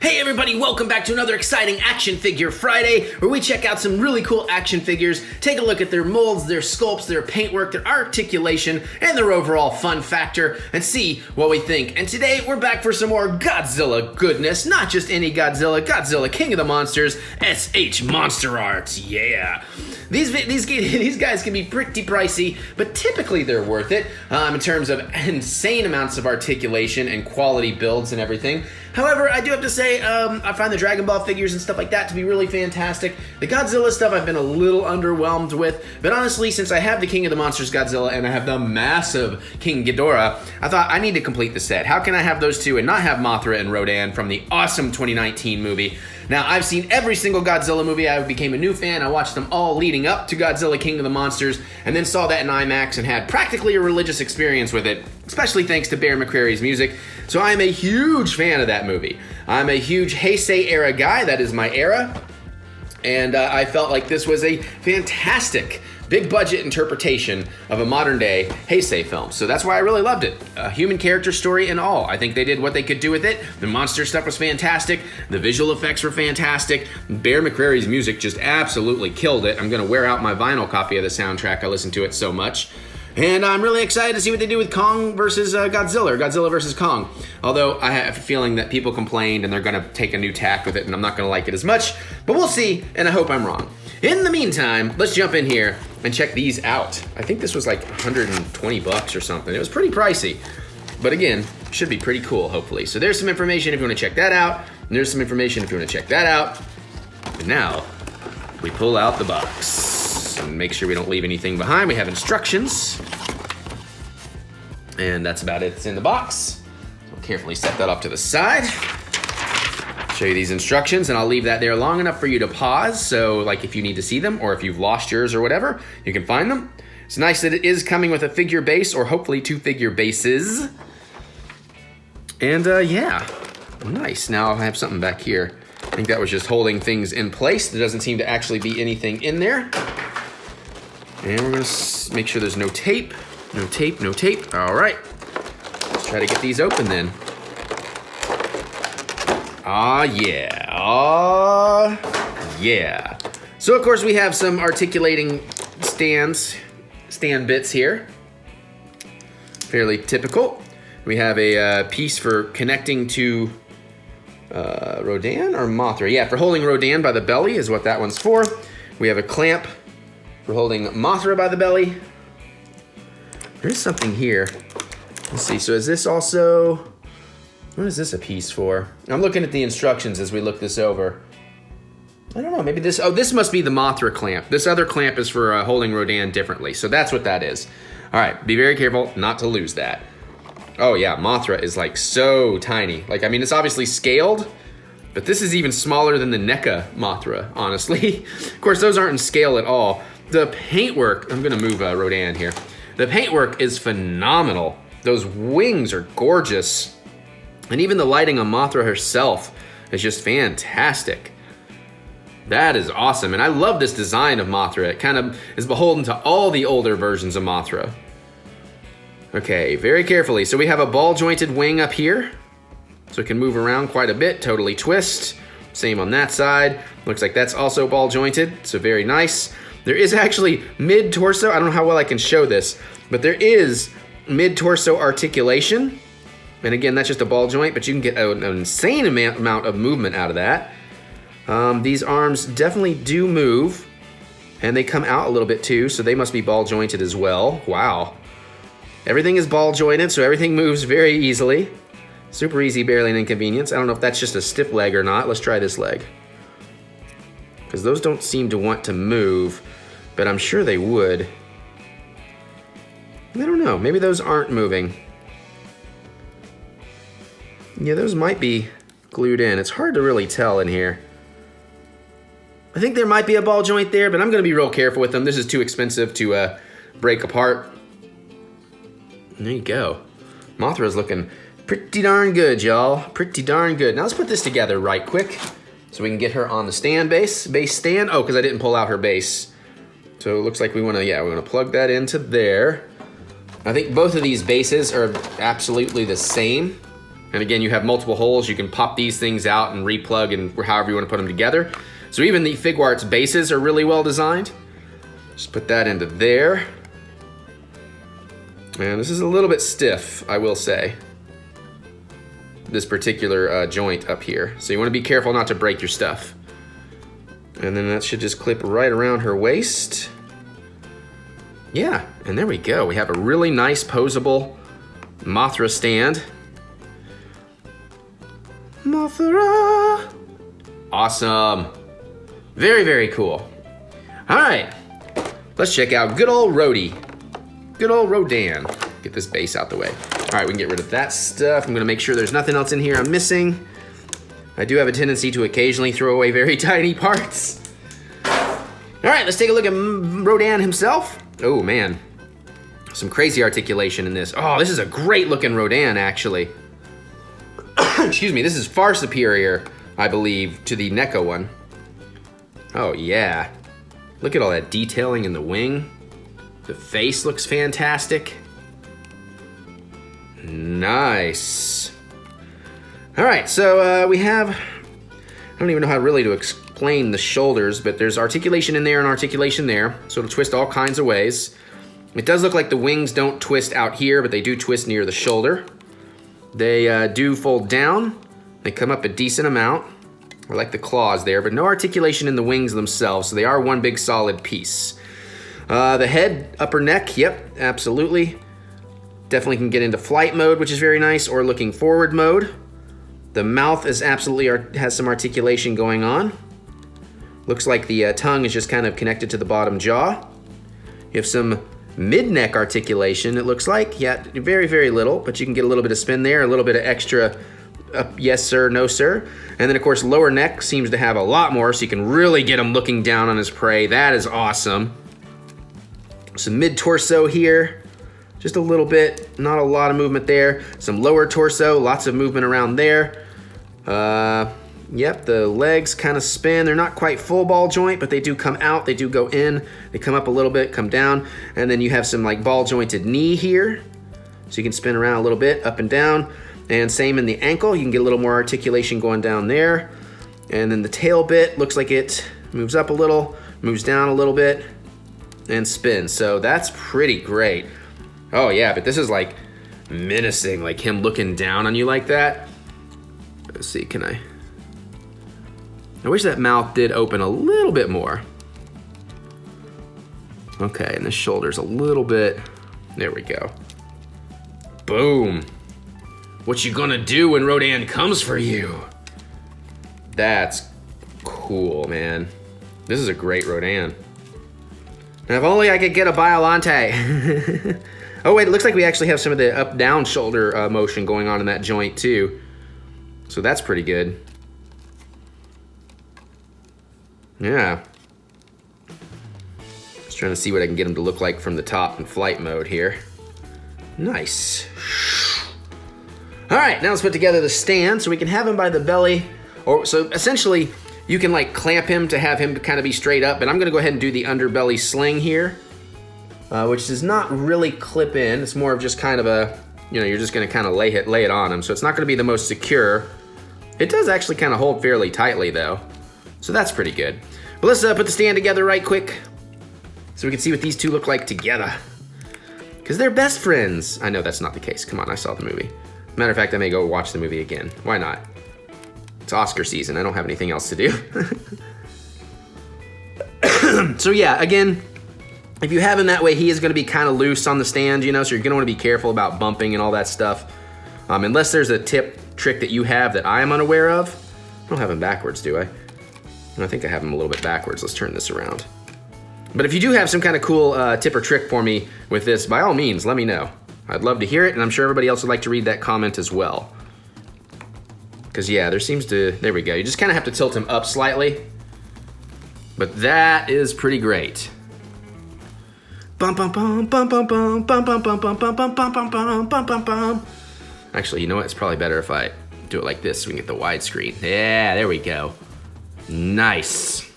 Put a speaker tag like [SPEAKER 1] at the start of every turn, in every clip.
[SPEAKER 1] Hey everybody, welcome back to another exciting Action Figure Friday, where we check out some really cool action figures, take a look at their molds, their sculpts, their paintwork, their articulation, and their overall fun factor, and see what we think. And today, we're back for some more Godzilla goodness. Not just any Godzilla, Godzilla King of the Monsters, SH Monsterarts, yeah! These guys can be pretty pricey, but typically they're worth it in terms of insane amounts of articulation and quality builds and everything. However, I do have to say, I find the Dragon Ball figures and stuff like that to be really fantastic. The Godzilla stuff I've been a little underwhelmed with, but honestly, since I have the King of the Monsters Godzilla and I have the massive King Ghidorah, I thought I need to complete the set. How can I have those two and not have Mothra and Rodan from the awesome 2019 movie? Now, I've seen every single Godzilla movie. I became a new fan. I watched them all leading up to Godzilla King of the Monsters, and then saw that in IMAX and had practically a religious experience with it, especially thanks to Bear McCreary's music. So I am a huge fan of that movie. I'm a huge Heisei era guy. That is my era. And I felt like this was a fantastic big budget interpretation of a modern day Heisei film. So that's why I really loved it. A human character story and all. I think they did what they could do with it. The monster stuff was fantastic. The visual effects were fantastic. Bear McCreary's music just absolutely killed it. I'm gonna wear out my vinyl copy of the soundtrack. I listened to it so much. And I'm really excited to see what they do with Kong versus Godzilla, or Godzilla versus Kong. Although I have a feeling that people complained and they're gonna take a new tack with it and I'm not gonna like it as much, but we'll see, and I hope I'm wrong. In the meantime, let's jump in here and check these out. I think this was like 120 bucks or something. It was pretty pricey, but again, should be pretty cool, hopefully. So there's some information if you wanna check that out, and there's some information if you wanna check that out. And now, we pull out the box. And make sure we don't leave anything behind. We have instructions. And that's about it. It's in the box. So we'll carefully set that up to the side. Show you these instructions, and I'll leave that there long enough for you to pause. So like if you need to see them, or if you've lost yours or whatever, you can find them. It's nice that it is coming with a figure base, or hopefully 2 figure bases. And yeah, nice. Now I have something back here. I think that was just holding things in place. There doesn't seem to actually be anything in there. And we're gonna make sure there's no tape. No tape, no tape. All right, let's try to get these open then. Ah, yeah, ah, yeah. So of course we have some articulating stand bits here. Fairly typical. We have a piece for connecting to Rodan or Mothra. Yeah, for holding Rodan by the belly is what that one's for. We have a clamp for holding Mothra by the belly. There's something here. Let's see, so is this also, what is this a piece for? I'm looking at the instructions as we look this over. I don't know, maybe this, oh, this must be the Mothra clamp. This other clamp is for holding Rodan differently, so that's what that is. All right, be very careful not to lose that. Oh yeah, Mothra is like so tiny. Like, I mean, it's obviously scaled, but this is even smaller than the NECA Mothra, honestly. Of course, those aren't in scale at all. The paintwork, I'm gonna move Rodan here. The paintwork is phenomenal. Those wings are gorgeous. And even the lighting on Mothra herself is just fantastic. That is awesome, and I love this design of Mothra. It kind of is beholden to all the older versions of Mothra. Okay, very carefully. So we have a ball jointed wing up here. So it can move around quite a bit, totally twist. Same on that side. Looks like that's also ball jointed, so very nice. There is actually mid-torso, I don't know how well I can show this, but there is mid-torso articulation. And again, that's just a ball joint, but you can get an insane amount of movement out of that. These arms definitely do move, and they come out a little bit too, so they must be ball jointed as well. Wow. Everything is ball jointed, so everything moves very easily. Super easy, barely an inconvenience. I don't know if that's just a stiff leg or not. Let's try this leg. Because those don't seem to want to move, but I'm sure they would. I don't know, maybe those aren't moving. Yeah, those might be glued in. It's hard to really tell in here. I think there might be a ball joint there, but I'm gonna be real careful with them. This is too expensive to break apart. There you go. Mothra's looking pretty darn good, y'all. Pretty darn good. Now let's put this together right quick so we can get her on the base stand. Oh, because I didn't pull out her base. So it looks like we wanna plug that into there. I think both of these bases are absolutely the same. And again, you have multiple holes. You can pop these things out and replug and however you want to put them together. So even the Figuarts bases are really well designed. Just put that into there. And this is a little bit stiff, I will say. This particular joint up here. So you want to be careful not to break your stuff. And then that should just clip right around her waist. Yeah, and there we go. We have a really nice posable Mothra stand. Mothra! Awesome. Very, very cool. All right, let's check out good old Rhodey. Good old Rodan. Get this base out the way. All right, we can get rid of that stuff. I'm gonna make sure there's nothing else in here I'm missing. I do have a tendency to occasionally throw away very tiny parts. All right, let's take a look at Rodan himself. Oh man, some crazy articulation in this. Oh, this is a great looking Rodan, actually. Excuse me, this is far superior, I believe, to the NECA one. Oh yeah, look at all that detailing in the wing. The face looks fantastic. Nice. All right, so we have, I don't even know how really to explain the shoulders, but there's articulation in there and articulation there, so it'll twist all kinds of ways. It does look like the wings don't twist out here, but they do twist near the shoulder. They do fold down. They come up a decent amount. I like the claws there, but no articulation in the wings themselves, so they are one big solid piece. The head, upper neck, yep, absolutely. Definitely can get into flight mode, which is very nice, or looking forward mode. The mouth is absolutely has some articulation going on. Looks like the tongue is just kind of connected to the bottom jaw. You have some mid-neck articulation, it looks like. Yeah, very, very little, but you can get a little bit of spin there, a little bit of extra yes sir, no sir. And then of course lower neck seems to have a lot more, so you can really get him looking down on his prey. That is awesome. Some mid-torso here, just a little bit, not a lot of movement there. Some lower torso, lots of movement around there. Yep, the legs kind of spin. They're not quite full ball joint, but they do come out, they do go in, they come up a little bit, come down, and then you have some like ball jointed knee here. So you can spin around a little bit, up and down, and same in the ankle. You can get a little more articulation going down there. And then the tail bit looks like it moves up a little, moves down a little bit, and spins. So that's pretty great. Oh yeah, but this is like menacing, like him looking down on you like that. Let's see, can I wish that mouth did open a little bit more. Okay, and the shoulder's a little bit, there we go. Boom. What you gonna do when Rodan comes for you? That's cool, man. This is a great Rodan. And if only I could get a Biolante. Oh wait, it looks like we actually have some of the up-down shoulder motion going on in that joint too. So that's pretty good. Yeah. Just trying to see what I can get him to look like from the top in flight mode here. Nice. All right, now let's put together the stand so we can have him by the belly. Or so essentially, you can like clamp him to have him kind of be straight up, but I'm gonna go ahead and do the underbelly sling here, which does not really clip in. It's more of just kind of a, you know, you're just gonna kind of lay it on him. So it's not gonna be the most secure. It does actually kind of hold fairly tightly though. So that's pretty good. But let's put the stand together right quick so we can see what these two look like together. Because they're best friends. I know that's not the case. Come on, I saw the movie. Matter of fact, I may go watch the movie again. Why not? It's Oscar season. I don't have anything else to do. So yeah, again, if you have him that way, he is going to be kind of loose on the stand, you know, so you're going to want to be careful about bumping and all that stuff. Unless there's a trick that you have that I am unaware of. I don't have him backwards, do I? I think I have him a little bit backwards. Let's turn this around. But if you do have some kind of cool tip or trick for me with this, by all means, let me know. I'd love to hear it, and I'm sure everybody else would like to read that comment as well. Because yeah, there seems to, there we go. You just kind of have to tilt him up slightly. But that is pretty great. Bum bum bum bum bum bum bum bum bum bum bum bum bum bum bum bum bum. Actually, you know what? It's probably better if I do it like this so we can get the widescreen. Yeah, there we go. Nice.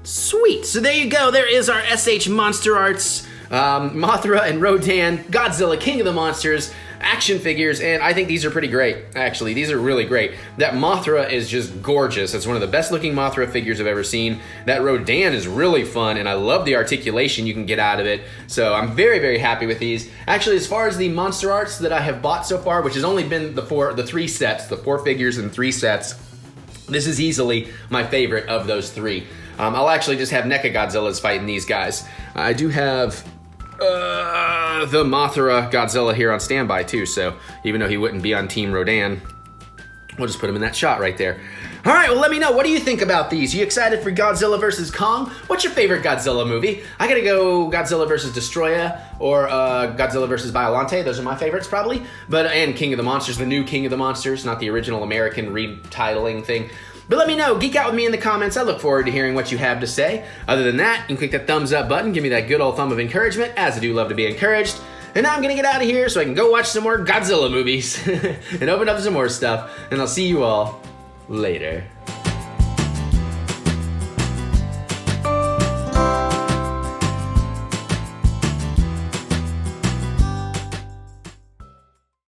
[SPEAKER 1] Sweet. So there you go. There is our SH Monsterarts Mothra and Rodan Godzilla, King of the Monsters, action figures, and I think these are pretty great, actually. These are really great. That Mothra is just gorgeous. It's one of the best looking Mothra figures I've ever seen. That Rodan is really fun, and I love the articulation you can get out of it. So I'm very, very happy with these. Actually, as far as the Monsterarts that I have bought so far, which has only been the 3 sets, the 4 figures and 3 sets, this is easily my favorite of those 3. I'll actually just have NECA Godzillas fighting these guys. I do have the Mothra Godzilla here on standby too, so even though he wouldn't be on Team Rodan, we'll just put him in that shot right there. All right, well, let me know. What do you think about these? You excited for Godzilla vs. Kong? What's your favorite Godzilla movie? I gotta go Godzilla vs. Destroyer or Godzilla vs. Biollante. Those are my favorites, probably. And King of the Monsters, the new King of the Monsters, not the original American retitling thing. But let me know. Geek out with me in the comments. I look forward to hearing what you have to say. Other than that, you can click that thumbs up button. Give me that good old thumb of encouragement, as I do love to be encouraged. And now I'm gonna get out of here so I can go watch some more Godzilla movies and open up some more stuff. And I'll see you all later.